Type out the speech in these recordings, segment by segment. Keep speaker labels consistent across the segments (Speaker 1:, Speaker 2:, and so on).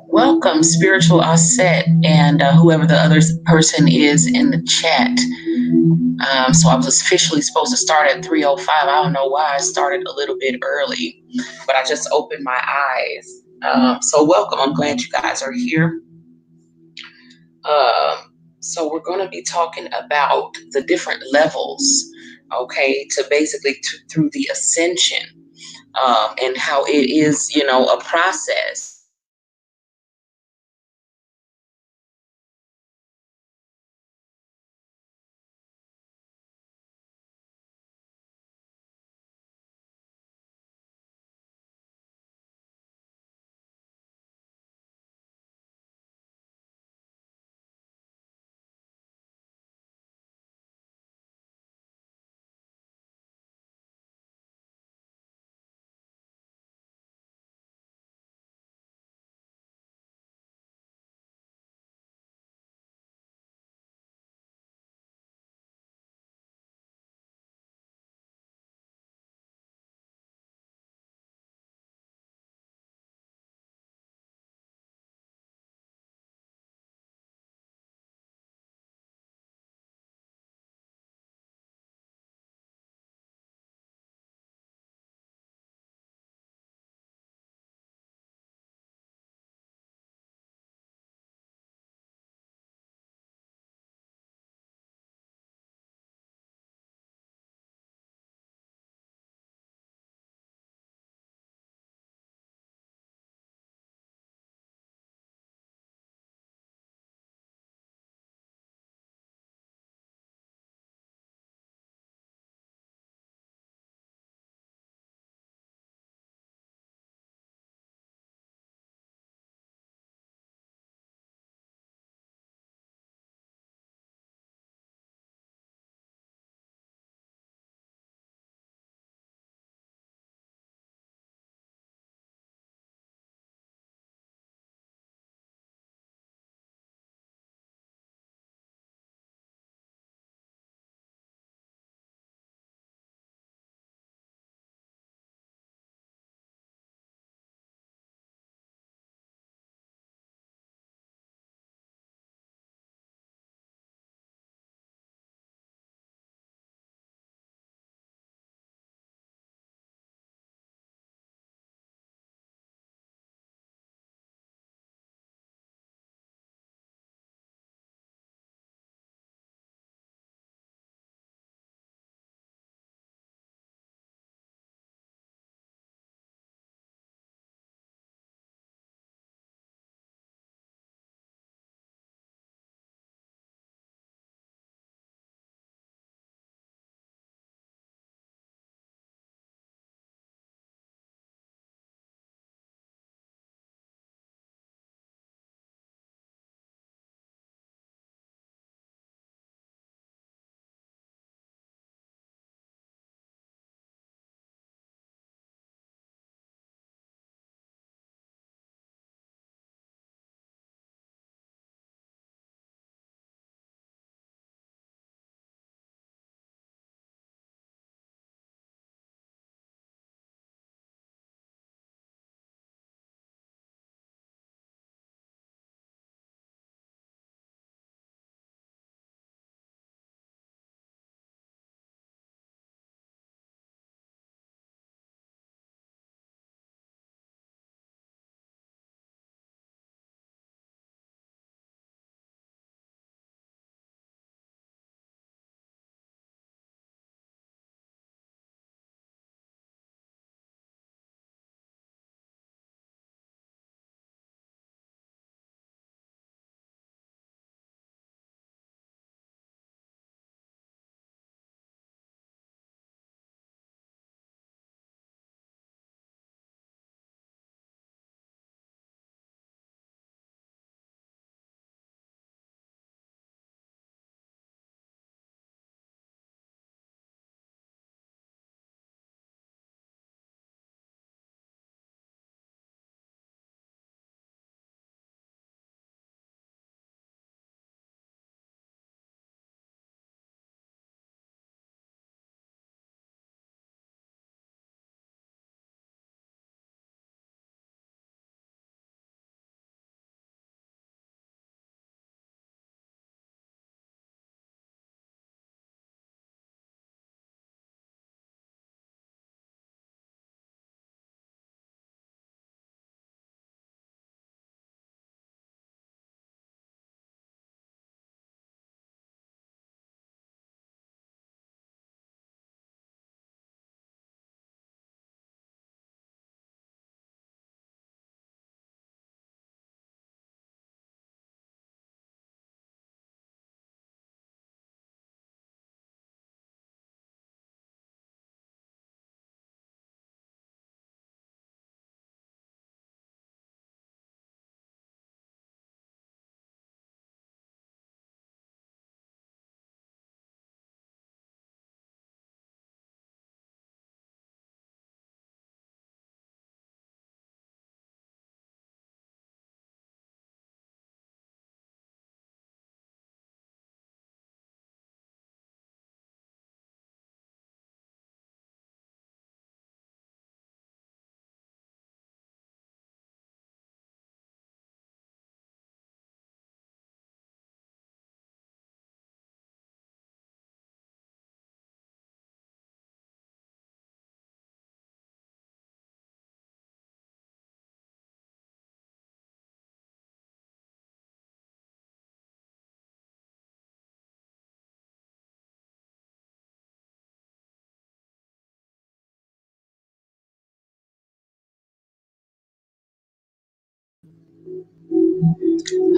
Speaker 1: Welcome, Spiritual Asset, and whoever the other person is in the chat. So I was officially supposed to start at 3:05. I don't know why I started a little bit early, but I just opened my eyes. So welcome. I'm glad you guys are here. So we're going to be talking about the different levels, okay, to basically through the ascension, and how it is, a process.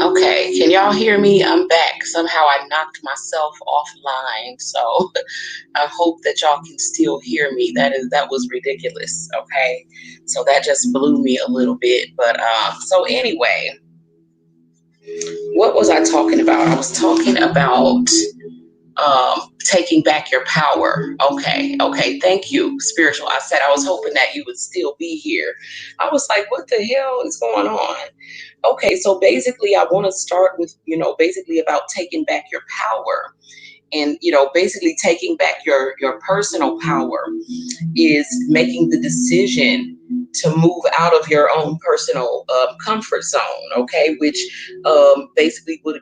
Speaker 1: Okay, can y'all hear me? I'm back. Somehow I knocked myself offline, so I hope that y'all can still hear me. That was ridiculous. Okay, so that just blew me a little bit. But so anyway, what was I talking about? I was talking about taking back your power. Okay, thank you, spiritual. I said I was hoping that you would still be here. I was like, what the hell is going on? Okay, so basically, I want to start with, basically about taking back your power. And, basically taking back your personal power is making the decision to move out of your own personal comfort zone, okay, which basically would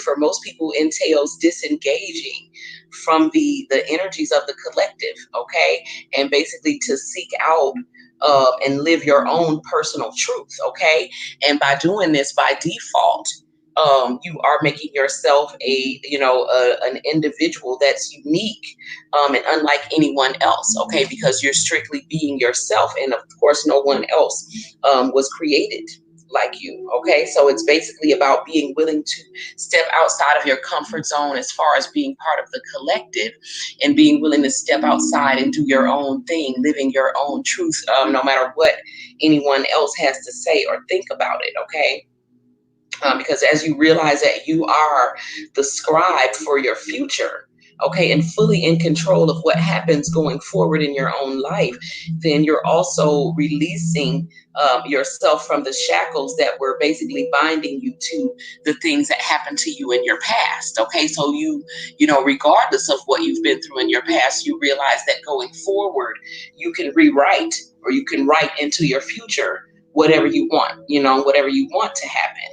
Speaker 1: for most people entails disengaging from the energies of the collective, okay, and basically to seek out and live your own personal truth, okay, and by doing this by default, you are making yourself an individual that's unique, and unlike anyone else, okay, because you're strictly being yourself, and of course no one else was created like you, okay. So it's basically about being willing to step outside of your comfort zone as far as being part of the collective, and being willing to step outside and do your own thing, living your own truth, no matter what anyone else has to say or think about it, okay. Because as you realize that you are the scribe for your future, okay, and fully in control of what happens going forward in your own life, then you're also releasing yourself from the shackles that were basically binding you to the things that happened to you in your past, okay. So regardless of what you've been through in your past, you realize that going forward, you can rewrite, or you can write into your future whatever you want, whatever you want to happen.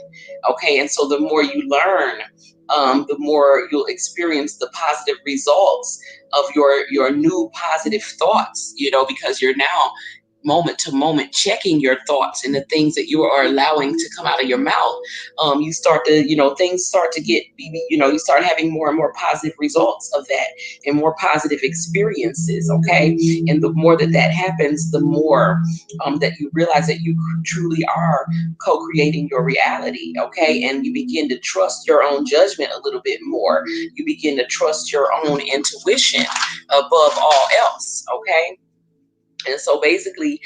Speaker 1: Okay, and so the more you learn, the more you'll experience the positive results of your new positive thoughts, because you're now moment to moment checking your thoughts and the things that you are allowing to come out of your mouth. You start to, things start to get, you start having more and more positive results of that, and more positive experiences, okay. And the more that happens, the more that you realize that you truly are co-creating your reality, okay. And you begin to trust your own judgment a little bit more. You begin to trust your own intuition above all else, okay. And so basically,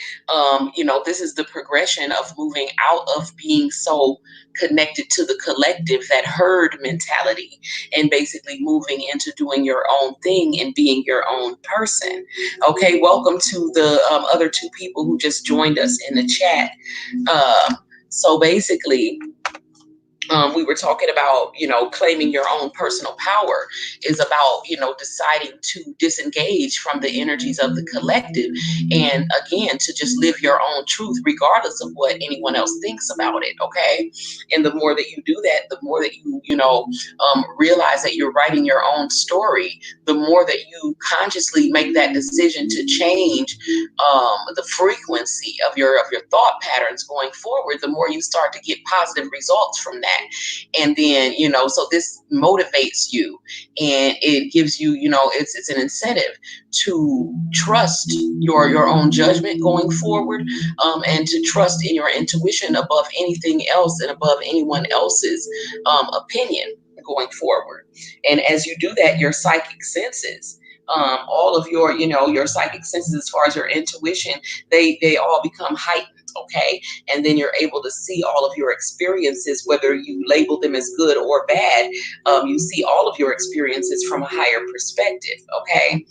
Speaker 1: this is the progression of moving out of being so connected to the collective, that herd mentality, and basically moving into doing your own thing and being your own person. Okay, welcome to the other two people who just joined us in the chat. So basically, we were talking about, claiming your own personal power is about, deciding to disengage from the energies of the collective, and again, to just live your own truth, regardless of what anyone else thinks about it. Okay. And the more that you do that, the more that realize that you're writing your own story, the more that you consciously make that decision to change the frequency of your thought patterns going forward, the more you start to get positive results from that. And then, so this motivates you, and it gives you, it's an incentive to trust your own judgment going forward, and to trust in your intuition above anything else and above anyone else's opinion going forward. And as you do that, your psychic senses, all of your psychic senses, as far as your intuition, they all become heightened, okay. And then you're able to see all of your experiences, whether you label them as good or bad. You see all of your experiences from a higher perspective, okay.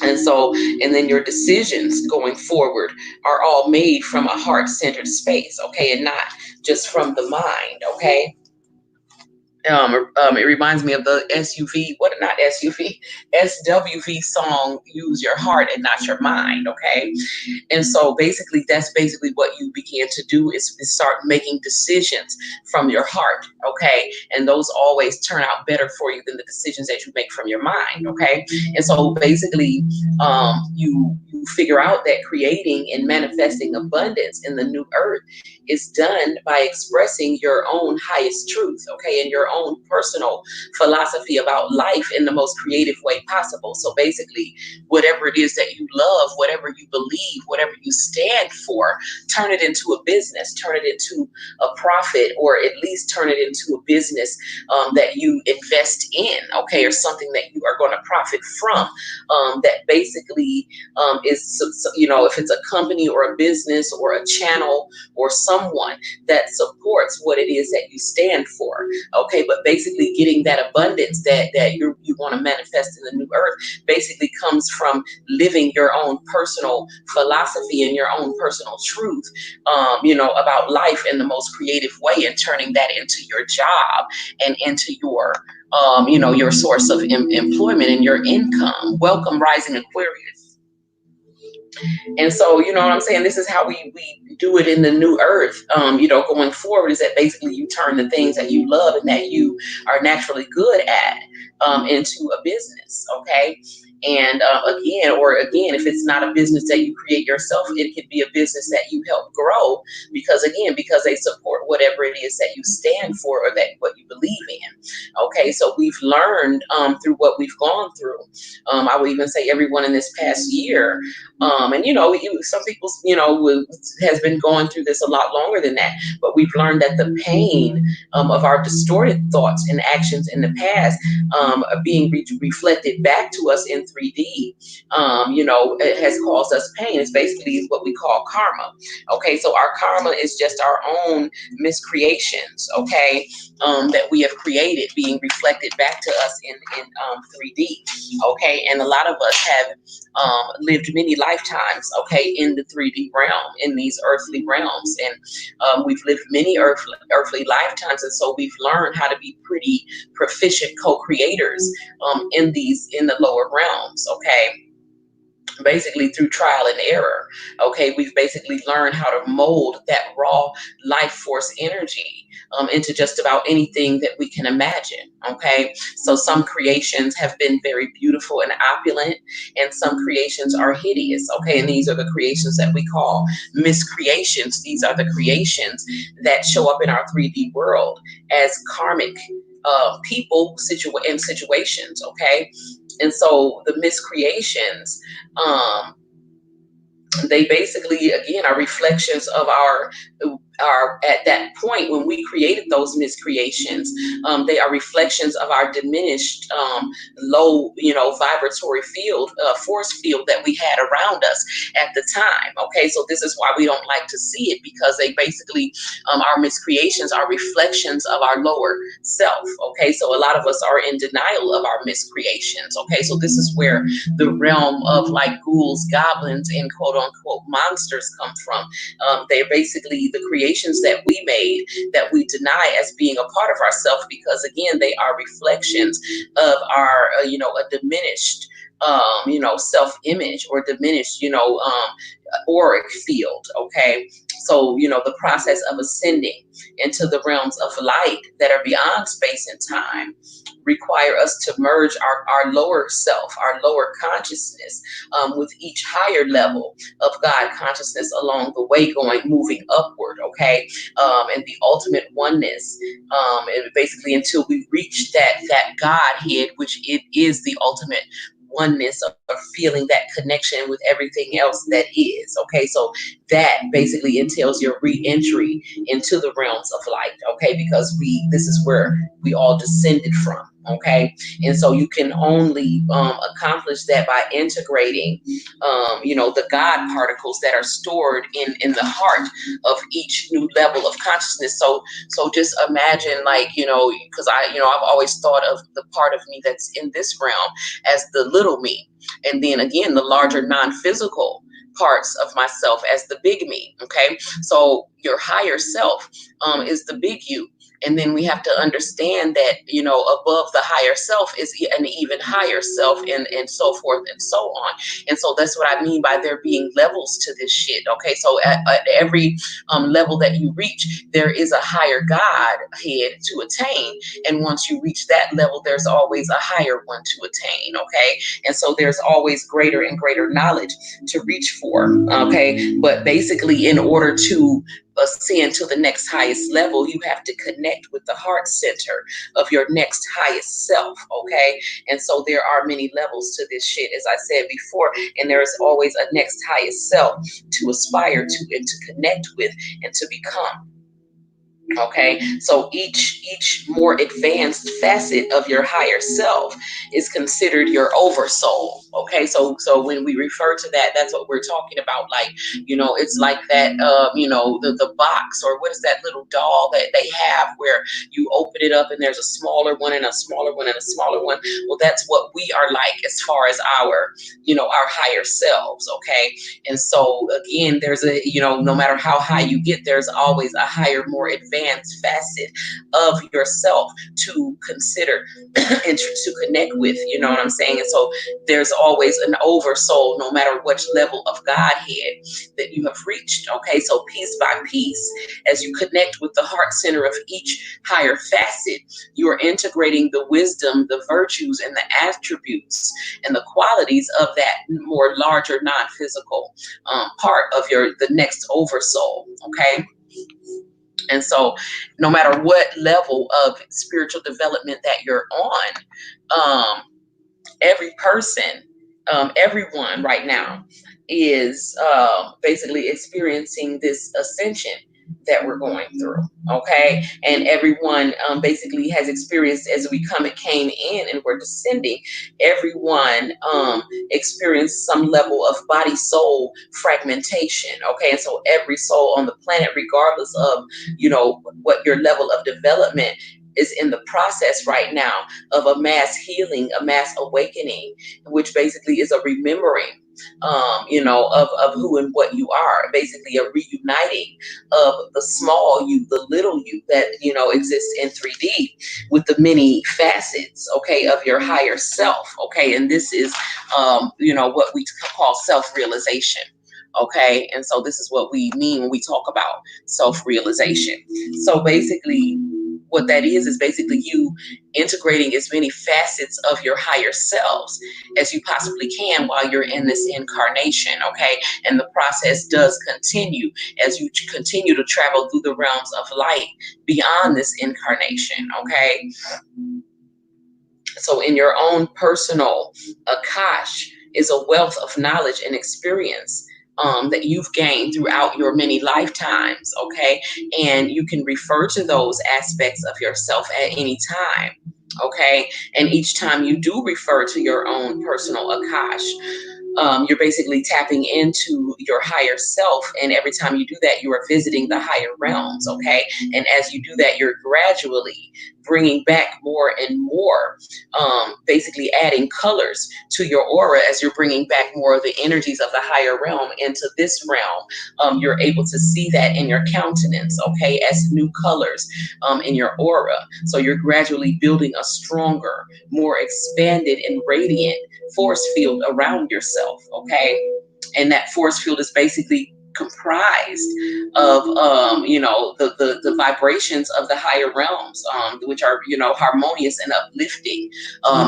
Speaker 1: And so, and then your decisions going forward are all made from a heart-centered space, okay, and not just from the mind, okay. It reminds me of the SWV song, Use Your Heart and Not Your Mind, okay? And so basically, that's basically what you begin to do is start making decisions from your heart, okay? And those always turn out better for you than the decisions that you make from your mind, okay? And so basically, you figure out that creating and manifesting abundance in the new earth is done by expressing your own highest truth, okay, and your own personal philosophy about life in the most creative way possible. So basically, whatever it is that you love, whatever you believe, whatever you stand for, turn it into a business, turn it into a profit, or at least turn it into a business that you invest in, okay, or something that you are going to profit from. That basically is, if it's a company or a business or a channel or someone that supports what it is that you stand for, okay. But basically, getting that abundance that you want to manifest in the new earth basically comes from living your own personal philosophy and your own personal truth, about life in the most creative way, and turning that into your job and into your source of employment and your income. Welcome, Rising Aquarius. And so, you know what I'm saying? This is how we do it in the new earth, going forward, is that basically you turn the things that you love and that you are naturally good at into a business, okay? And again, if it's not a business that you create yourself, it could be a business that you help grow, because they support whatever it is that you stand for, or that what you believe in. Okay, so we've learned through what we've gone through. I would even say everyone in this past year, some people, has been going through this a lot longer than that. But we've learned that the pain of our distorted thoughts and actions in the past, being reflected back to us in 3D, it has caused us pain. It's basically what we call karma. Okay, so our karma is just our own miscreations, okay, that we have created being reflected back to us in 3D. Okay, and a lot of us have lived many lifetimes, okay, in the 3D realm, in these earthly realms, and we've lived many earthly lifetimes, and so we've learned how to be pretty proficient co-creators in the lower realms, okay, basically through trial and error. Okay, we've basically learned how to mold that raw life force energy into just about anything that we can imagine. Okay, so some creations have been very beautiful and opulent, and some creations are hideous. Okay, and these are the creations that we call miscreations. These are the creations that show up in our 3D world as karmic people and situations. Okay, and so the miscreations, they basically, again, are reflections of our at that point when we created those miscreations. They are reflections of our diminished, low, vibratory force field that we had around us at the time. Okay, so this is why we don't like to see it, because they basically, our miscreations are reflections of our lower self. Okay, so a lot of us are in denial of our miscreations. Okay, so this is where the realm of like ghouls, goblins, and quote unquote monsters come from. They're basically the creations that we made that we deny as being a part of ourselves, because again, they are reflections of our, a diminished, self-image, or diminished, auric field. Okay, so the process of ascending into the realms of light that are beyond space and time require us to merge our lower self, our lower consciousness, with each higher level of God consciousness along the way, moving upward, okay, and the ultimate oneness, and basically until we reach that Godhead, which it is the ultimate oneness of feeling that connection with everything else that is. Okay, so that basically entails your re-entry into the realms of light. Okay, because this is where we all descended from. Okay, and so you can only accomplish that by integrating, the God particles that are stored in the heart of each new level of consciousness. So just imagine, like, because I've always thought of the part of me that's in this realm as the little me, and then again the larger non-physical parts of myself as the big me. Okay, so your higher self is the big you. And then we have to understand that, above the higher self is an even higher self, and so forth and so on. And so that's what I mean by there being levels to this shit. Okay, so at every level that you reach, there is a higher God head to attain. And once you reach that level, there's always a higher one to attain. Okay, and so there's always greater and greater knowledge to reach for. Okay, but basically, in order to ascend to the next highest level, you have to connect with the heart center of your next highest self. Okay. And so there are many levels to this shit, as I said before, and there is always a next highest self to aspire to and to connect with and to become. Okay, so each more advanced facet of your higher self is considered your oversoul. Okay, so when we refer to that, that's what we're talking about. Like, it's like that. The box, or what is that little doll that they have where you open it up and there's a smaller one and a smaller one and a smaller one. Well, that's what we are like as far as our higher selves. Okay, and so again, there's no matter how high you get, there's always a higher, more advanced facet of yourself to consider and to connect with. You know what I'm saying? And so there's always an oversoul, no matter which level of Godhead that you have reached. Okay, so piece by piece, as you connect with the heart center of each higher facet, you are integrating the wisdom, the virtues, and the attributes and the qualities of that more larger non-physical part of the next oversoul. Okay, and so no matter what level of spiritual development that you're on, every person, everyone right now is basically experiencing this ascension that we're going through. Okay, and everyone basically has experienced, as we came in and we're descending, everyone experienced some level of body soul fragmentation. Okay, and so every soul on the planet, regardless of what your level of development, is in the process right now of a mass healing, a mass awakening, which basically is a remembering of who and what you are, basically a reuniting of the small you, the little you that exists in 3D with the many facets, okay, of your higher self. Okay, and this is what we call self-realization. Okay, and so this is what we mean when we talk about self-realization. So basically what that is basically you integrating as many facets of your higher selves as you possibly can while you're in this incarnation. Okay, and the process does continue as you continue to travel through the realms of light beyond this incarnation. Okay, so in your own personal Akash is a wealth of knowledge and experience that you've gained throughout your many lifetimes. Okay, and you can refer to those aspects of yourself at any time. Okay, and each time you do refer to your own personal Akash, you're basically tapping into your higher self. And every time you do that, you are visiting the higher realms. Okay, and as you do that, you're gradually bringing back more and more, basically adding colors to your aura as you're bringing back more of the energies of the higher realm into this realm. You're able to see that in your countenance, okay, as new colors in your aura. So you're gradually building a stronger, more expanded and radiant force field around yourself. Okay, and that force field is basically comprised of the vibrations of the higher realms, which are harmonious and uplifting,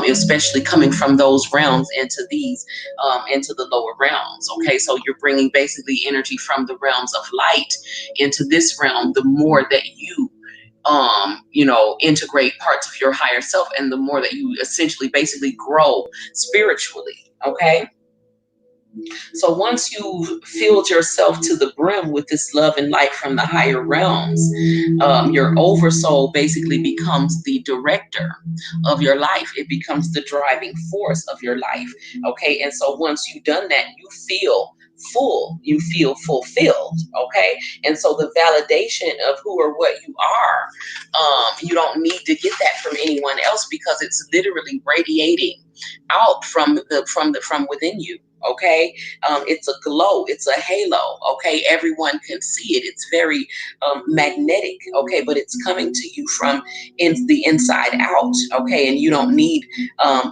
Speaker 1: especially coming from those realms into the lower realms. Okay, so you're bringing basically energy from the realms of light into this realm. The more that you integrate parts of your higher self, and the more that you essentially basically grow spiritually. Okay, so once you've filled yourself to the brim with this love and light from the higher realms, your oversoul basically becomes the director of your life. It becomes the driving force of your life. Okay, and so once you've done that, you feel full, you feel fulfilled. Okay, and so the validation of who or what you are, you don't need to get that from anyone else, because it's literally radiating out from within you. Okay, it's a glow, it's a halo. Okay, everyone can see it. It's very magnetic. Okay, but it's coming to you from the inside out. Okay, and you don't need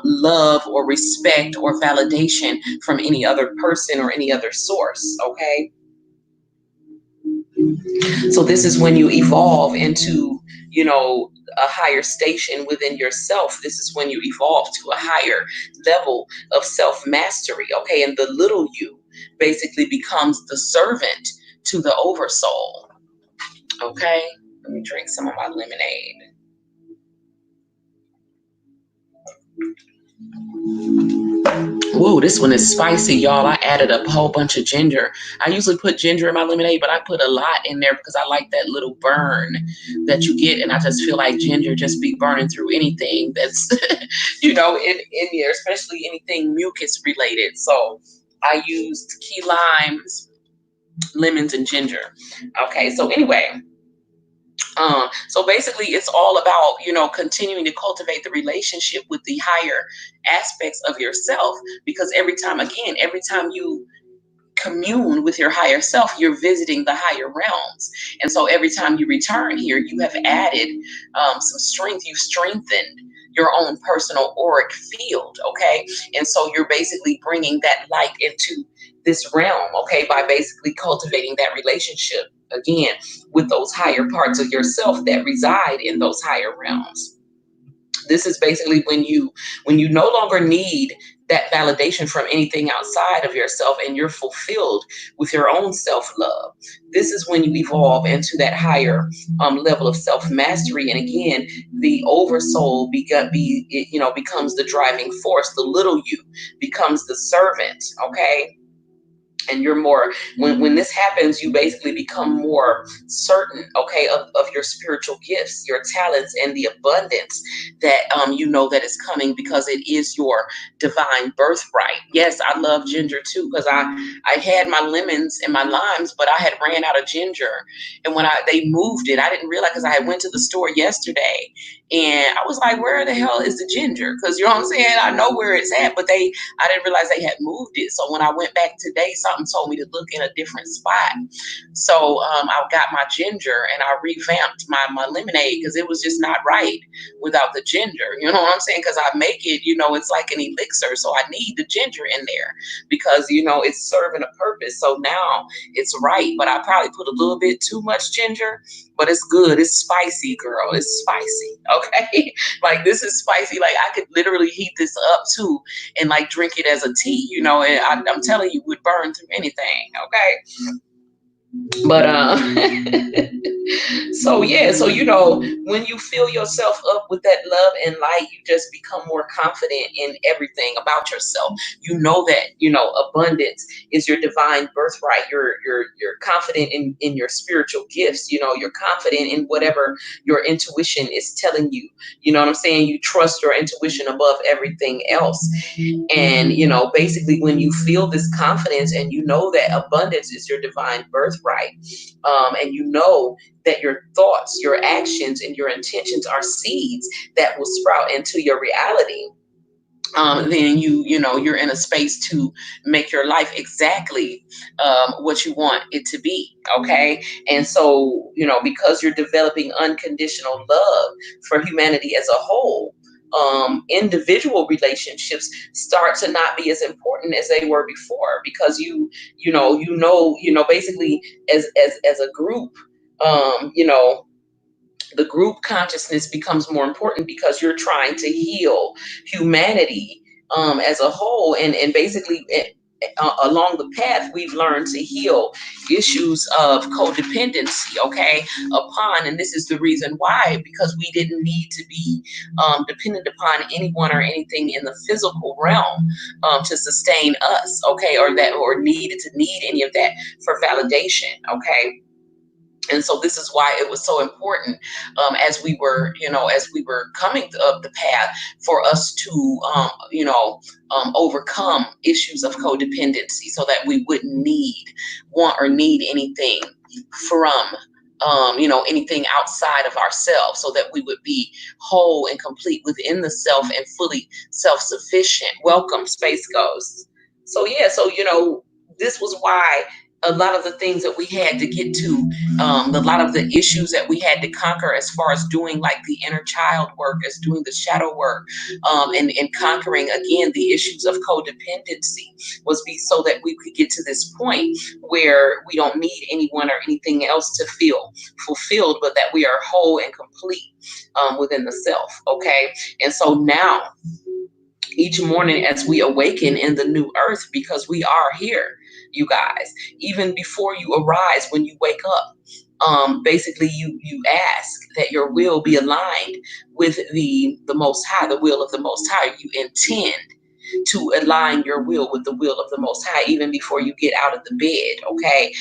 Speaker 1: love or respect or validation from any other person or any other source. Okay, so this is when you evolve into a higher station within yourself. This is when you evolve to a higher level of self-mastery. Okay, and the little you basically becomes the servant to the oversoul. Okay, let me drink some of my lemonade. Whoa, this one is spicy, y'all. I added a whole bunch of ginger. I usually put ginger in my lemonade, but I put a lot in there because I like that little burn that you get. And I just feel like ginger just be burning through anything that's, in here, especially anything mucus related. So I used key limes, lemons, and ginger. Okay, so anyway, so basically, it's all about, continuing to cultivate the relationship with the higher aspects of yourself. Because every time you commune with your higher self, you're visiting the higher realms. And so every time you return here, you have added some strength. You've strengthened your own personal auric field. Okay. And so you're basically bringing that light into this realm. Okay. By basically cultivating that relationship again with those higher parts of yourself that reside in those higher realms. This is basically when you no longer need that validation from anything outside of yourself, and you're fulfilled with your own self-love. This is when you evolve into that higher level of self-mastery. And again, the oversoul becomes the driving force. The little you becomes the servant. Okay. And you're more, when this happens, you basically become more certain, okay, of your spiritual gifts, your talents, and the abundance that that is coming, because it is your divine birthright. Yes, I love ginger too, because I had my lemons and my limes, but I had ran out of ginger. And when they moved it, I didn't realize, because I had went to the store yesterday, and I was like, where the hell is the ginger? Because, you know what I'm saying, I know where it's at, but I didn't realize they had moved it. So when I went back today, something told me to look in a different spot. So I got my ginger and I revamped my lemonade, because it was just not right without the ginger. You know what I'm saying? Because I make it, it's like an elixir. So I need the ginger in there, because, it's serving a purpose. So now it's right. But I probably put a little bit too much ginger, but it's good. It's spicy, girl. It's spicy. Okay. Like, this is spicy. Like, I could literally heat this up too and like drink it as a tea, and I'm telling you, would burn through anything. Okay. But so yeah, so when you fill yourself up with that love and light, you just become more confident in everything about yourself. You know that abundance is your divine birthright. You're confident in your spiritual gifts. You're confident in whatever your intuition is telling you. You know what I'm saying? You trust your intuition above everything else. And, basically, when you feel this confidence and you know that abundance is your divine birthright, and you know that your thoughts, your actions, and your intentions are seeds that will sprout into your reality, then you're in a space to make your life exactly what you want it to be. Okay. And so, because you're developing unconditional love for humanity as a whole, individual relationships start to not be as important as they were before, because basically, as a group, the group consciousness becomes more important, because you're trying to heal humanity as a whole. And basically, along the path, we've learned to heal issues of codependency, okay, and this is the reason why, because we didn't need to be dependent upon anyone or anything in the physical realm to sustain us, okay, or needed to need any of that for validation. Okay. And so this is why it was so important, as we were coming up the path, for us to, overcome issues of codependency, so that we wouldn't want or need anything from, anything outside of ourselves, so that we would be whole and complete within the self and fully self-sufficient. Welcome, Space Ghosts. So yeah, so this was why a lot of the things that we had to get to, a lot of the issues that we had to conquer, as far as doing like the inner child work, as doing the shadow work, and conquering again the issues of codependency, so that we could get to this point where we don't need anyone or anything else to feel fulfilled, but that we are whole and complete within the self. Okay. And so now, each morning as we awaken in the new earth, because we are here, you guys, even before you arise, when you wake up, basically you ask that your will be aligned with the Most High, the will of the Most High. You intend to align your will with the will of the Most High even before you get out of the bed. Okay,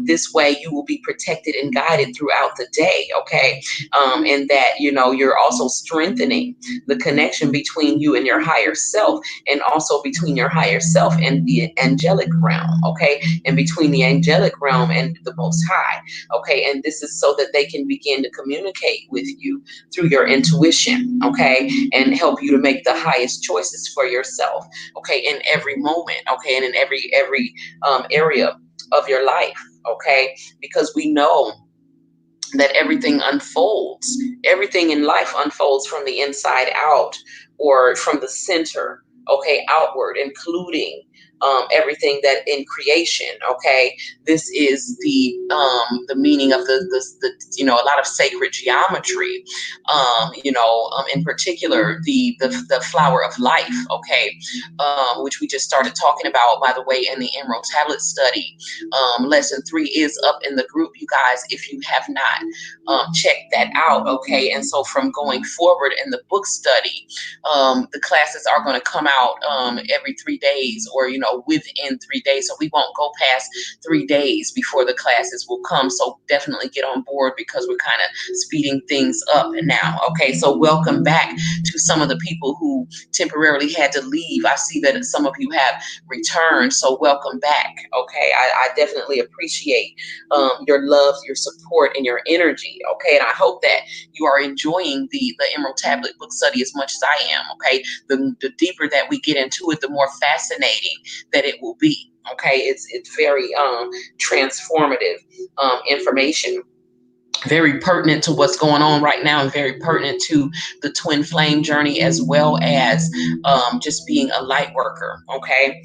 Speaker 1: this way you will be protected and guided throughout the day. Okay, and that you're also strengthening the connection between you and your higher self, and also between your higher self and the angelic realm. Okay, and between the angelic realm and the Most High. Okay, and this is so that they can begin to communicate with you through your intuition. Okay, and help you to make the highest choices for yourself. Okay, in every moment. Okay, and in every area of your life. Okay, because we know that everything in life unfolds from the inside out, or from the center, okay, outward, including everything that in creation. Okay, this is the meaning of the a lot of sacred geometry. In particular, the flower of life. Okay, which we just started talking about, by the way, in the Emerald Tablet study. Lesson 3 is up in the group, you guys, if you have not checked that out. Okay, and so from going forward in the book study, the classes are going to come out every 3 days, or within 3 days. So we won't go past 3 days before the classes will come. So definitely get on board, because we're kind of speeding things up now. Okay, so welcome back to some of the people who temporarily had to leave. I see that some of you have returned, so welcome back. Okay, I definitely appreciate your love, your support, and your energy. Okay, and I hope that you are enjoying the Emerald Tablet book study as much as I am. Okay, the deeper that we get into it, the more fascinating that it will be. Okay, it's very transformative information, very pertinent to what's going on right now, and very pertinent to the twin flame journey, as well as just being a light worker. Okay,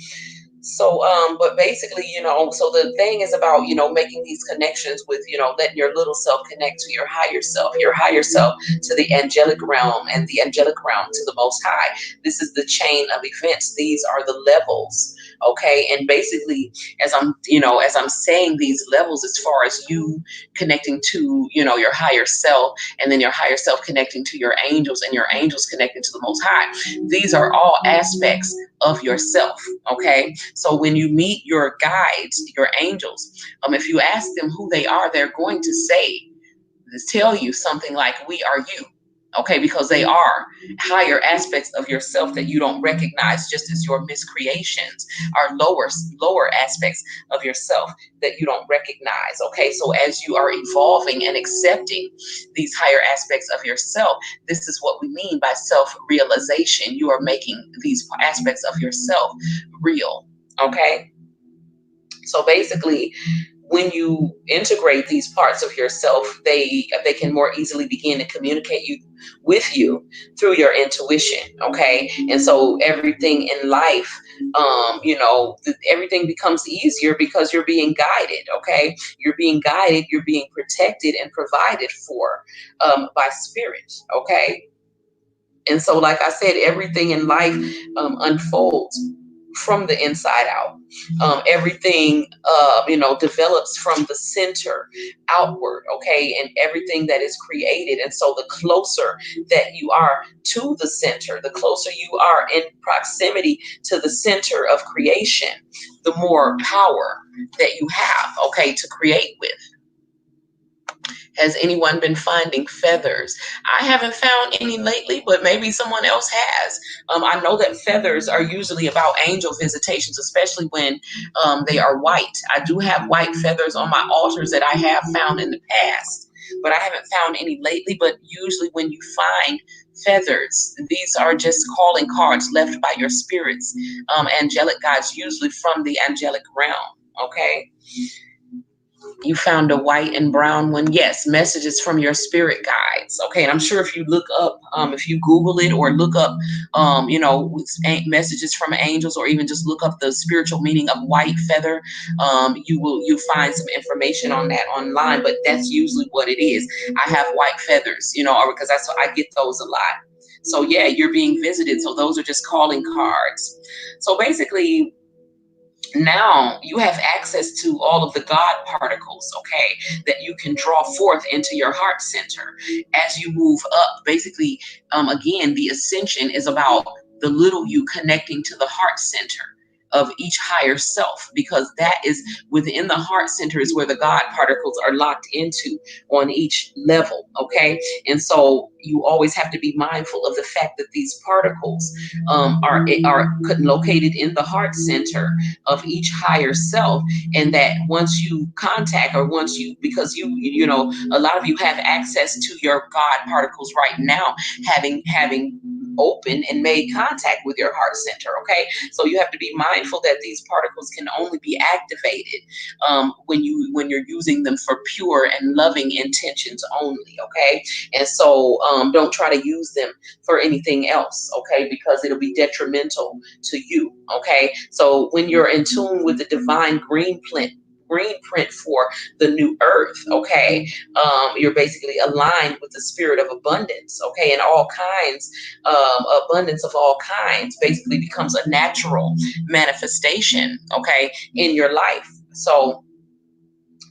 Speaker 1: so but basically, so the thing is about making these connections with letting your little self connect to your higher self to the angelic realm, and the angelic realm to the Most High. This is the chain of events. These are the levels. Okay, and basically, as I'm saying these levels, as far as you connecting to your higher self, and then your higher self connecting to your angels, and your angels connecting to the Most High, these are all aspects of yourself. Okay, so when you meet your guides, your angels, if you ask them who they are, they're going to tell you something like, "We are you." Okay, because they are higher aspects of yourself that you don't recognize, just as your miscreations are lower aspects of yourself that you don't recognize. Okay, so as you are evolving and accepting these higher aspects of yourself, this is what we mean by self-realization. You are making these aspects of yourself real. Okay, so basically, when you integrate these parts of yourself, they can more easily begin to communicate with you through your intuition. Okay, and so everything in life, everything becomes easier because you're being guided. Okay, you're being guided, you're being protected and provided for by spirit. Okay, and so, like I said, everything in life unfolds from the inside out. Everything, develops from the center outward. Okay, and everything that is created. And so, the closer that you are to the center, the closer you are in proximity to the center of creation, the more power that you have. Okay, to create with. Has anyone been finding feathers? I haven't found any lately, but maybe someone else has. I know that feathers are usually about angel visitations, especially when they are white. I do have white feathers on my altars that I have found in the past, but I haven't found any lately. But usually when you find feathers, these are just calling cards left by your spirits, angelic guides, usually from the angelic realm. Okay. You found a white and brown one. Yes, messages from your spirit guides. Okay, and I'm sure if you look up, if you Google it, or look up, messages from angels, or even just look up the spiritual meaning of white feather, you'll find some information on that online. But that's usually what it is. I have white feathers, or because I get those a lot. So yeah, you're being visited. So those are just calling cards. So basically, Now you have access to all of the God particles, okay, that you can draw forth into your heart center as you move up. Basically, again, the ascension is about the little you connecting to the heart center of each higher self, because that is within the heart center is where the God particles are locked into on each level, okay? And so you always have to be mindful of the fact that these particles are located in the heart center of each higher self, and that once you contact, or once you, because you know a lot of you have access to your God particles right now, having open and made contact with your heart center, okay? So you have to be mindful that these particles can only be activated when you're using them for pure and loving intentions only, okay? And so don't try to use them for anything else, okay? Because it'll be detrimental to you, okay? So when you're in tune with the divine green print for the new earth, okay, you're basically aligned with the spirit of abundance, okay, and all kinds, abundance of all kinds basically becomes a natural manifestation, okay, in your life. So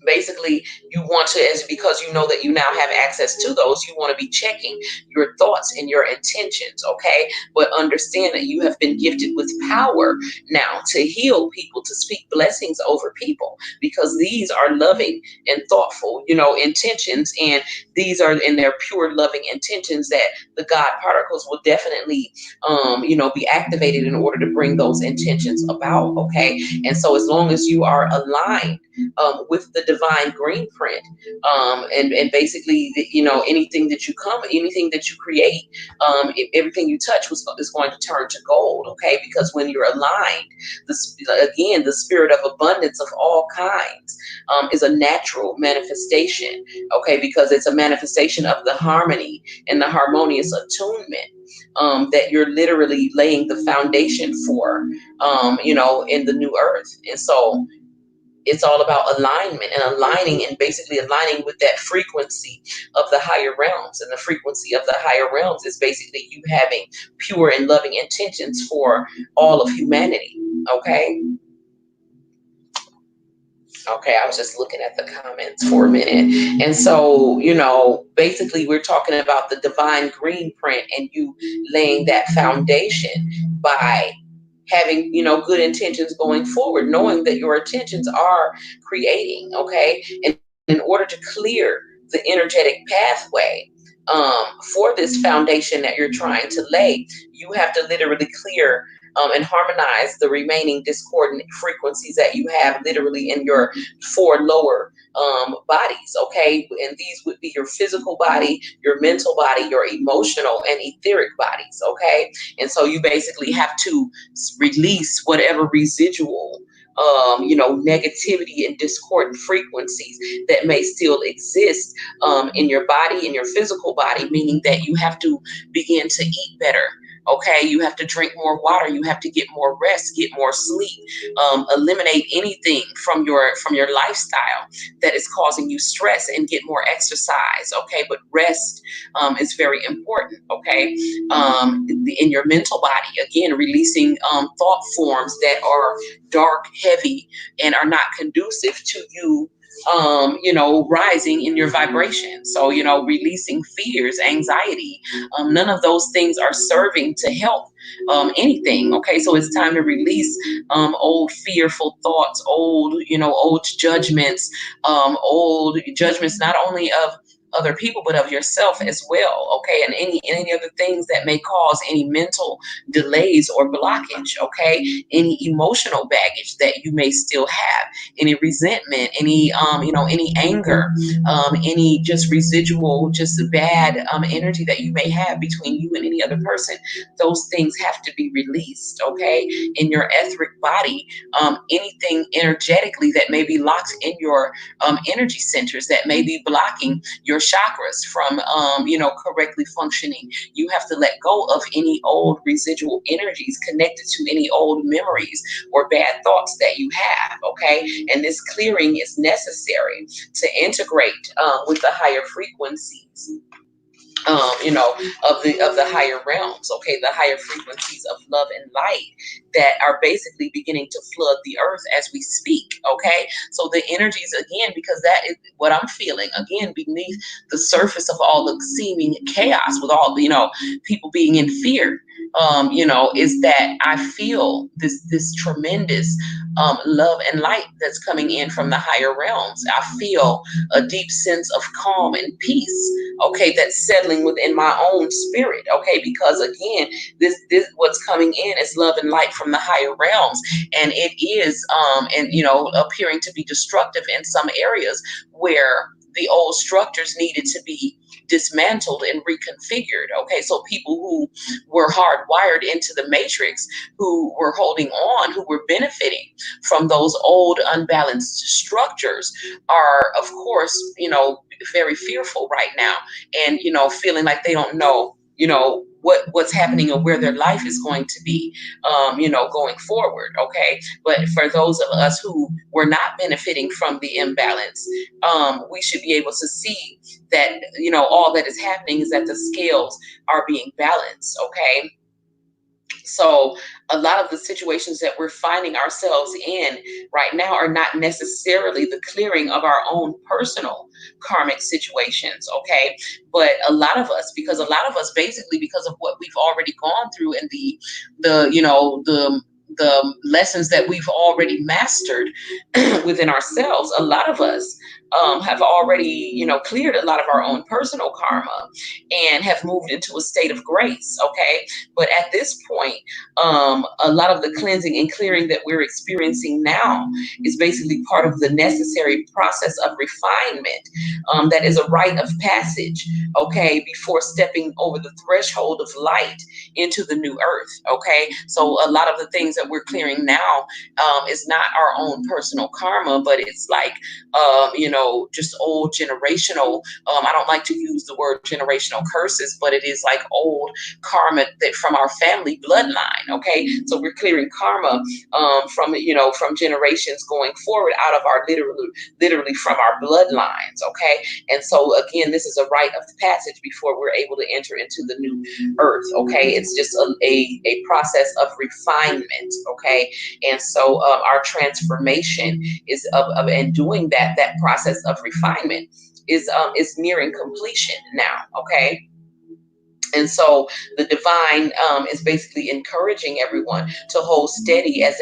Speaker 1: basically you want to, as because you know that you now have access to those, you want to be checking your thoughts and your intentions, okay? But understand that you have been gifted with power now to heal people, to speak blessings over people, because these are loving and thoughtful, intentions, and these are in their pure loving intentions that the God particles will definitely be activated in order to bring those intentions about, okay? And so as long as you are aligned with the divine green print, and basically, anything that you create, everything you touch is going to turn to gold, okay? Because when you're aligned, again, the spirit of abundance of all kinds is a natural manifestation, okay? Because it's a manifestation of the harmony and the harmonious attunement that you're literally laying the foundation for, in the new earth. And so it's all about alignment and aligning, and basically aligning with that frequency of the higher realms. And the frequency of the higher realms is basically you having pure and loving intentions for all of humanity. Okay. Okay, I was just looking at the comments for a minute. And so, basically we're talking about the divine green print and you laying that foundation by having, good intentions going forward, knowing that your intentions are creating, okay? And in order to clear the energetic pathway for this foundation that you're trying to lay, you have to literally clear and harmonize the remaining discordant frequencies that you have literally in your four lower bodies, okay? And these would be your physical body, your mental body, your emotional and etheric bodies, okay? And so you basically have to release whatever residual negativity and discordant frequencies that may still exist in your body, in your physical body, meaning that you have to begin to eat better. Okay, you have to drink more water. You have to get more rest, get more sleep, eliminate anything from your lifestyle that is causing you stress, and get more exercise. Okay, but rest is very important. Okay, in your mental body, again, releasing thought forms that are dark, heavy, and are not conducive to you rising in your vibration. So, releasing fears, anxiety, none of those things are serving to help anything. Okay, so it's time to release old fearful thoughts, old judgments, old judgments not only of other people but of yourself as well, okay, and any other things that may cause any mental delays or blockage, okay, any emotional baggage that you may still have, any resentment, any anger, any just residual, just bad energy that you may have between you and any other person. Those things have to be released, okay? In your etheric body, anything energetically that may be locked in your energy centers that may be blocking your chakras from, correctly functioning. You have to let go of any old residual energies connected to any old memories or bad thoughts that you have, okay? And this clearing is necessary to integrate with the higher frequencies you know, of the higher realms, okay, the higher frequencies of love and light that are basically beginning to flood the earth as we speak, okay. So the energies, again, because that is what I'm feeling, again, beneath the surface of all the seeming chaos, with all, people being in fear, is that I feel this tremendous love and light that's coming in from the higher realms. I feel a deep sense of calm and peace, okay, that's settling within my own spirit, okay, because again, this what's coming in is love and light from the higher realms, and it is and appearing to be destructive in some areas where the old structures needed to be dismantled and reconfigured, okay. So people who were hardwired into the matrix, who were holding on, who were benefiting from those old unbalanced structures, are of course, very fearful right now, and feeling like they don't know, what's happening or where their life is going to be, going forward, okay. But for those of us who were not benefiting from the imbalance, we should be able to see that, all that is happening is that the scales are being balanced, okay. So a lot of the situations that we're finding ourselves in right now are not necessarily the clearing of our own personal karmic situations, okay? But a lot of us basically, because of what we've already gone through, and the lessons that we've already mastered within ourselves, a lot of us have already, cleared a lot of our own personal karma and have moved into a state of grace, okay? But at this point, a lot of the cleansing and clearing that we're experiencing now is basically part of the necessary process of refinement, that is a rite of passage, okay, before stepping over the threshold of light into the new earth, okay. So a lot of the things that we're clearing now is not our own personal karma, but it's like, just old generational, I don't like to use the word generational curses, but it is like old karma that from our family bloodline, okay. So we're clearing karma from generations going forward, out of our literally from our bloodlines, okay. And so again, this is a rite of passage before we're able to enter into the new earth, okay. It's just a process of refinement, okay. And so our transformation is and doing that process of refinement is nearing completion now, okay. And so the divine is basically encouraging everyone to hold steady as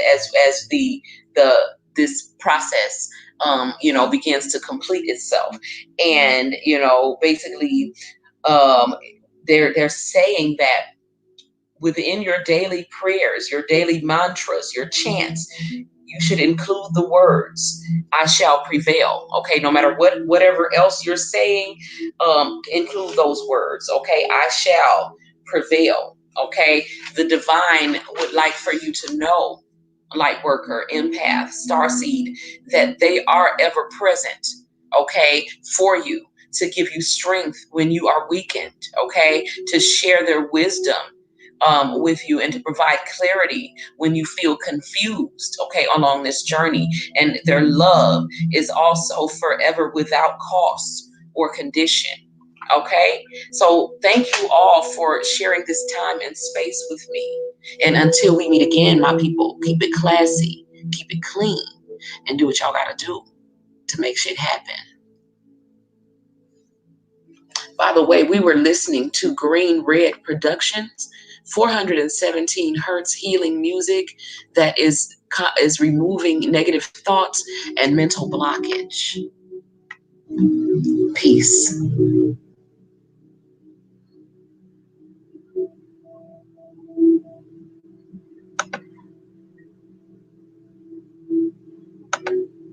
Speaker 1: the this process begins to complete itself. And basically, um, they're saying that within your daily prayers, your daily mantras, your chants, you should include the words "I shall prevail." Okay, no matter whatever else you're saying, include those words. Okay, I shall prevail. Okay, the divine would like for you to know, light worker, empath, starseed, that they are ever present. Okay, for you, to give you strength when you are weakened. Okay, to share their wisdom with you, and to provide clarity when you feel confused, okay, along this journey. And their love is also forever without cost or condition. Okay, so thank you all for sharing this time and space with me. And until we meet again, my people, keep it classy, keep it clean, and do what y'all gotta do to make shit happen. By the way, we were listening to Green Red Productions, 417 hertz healing music that is removing negative thoughts and mental blockage. Peace.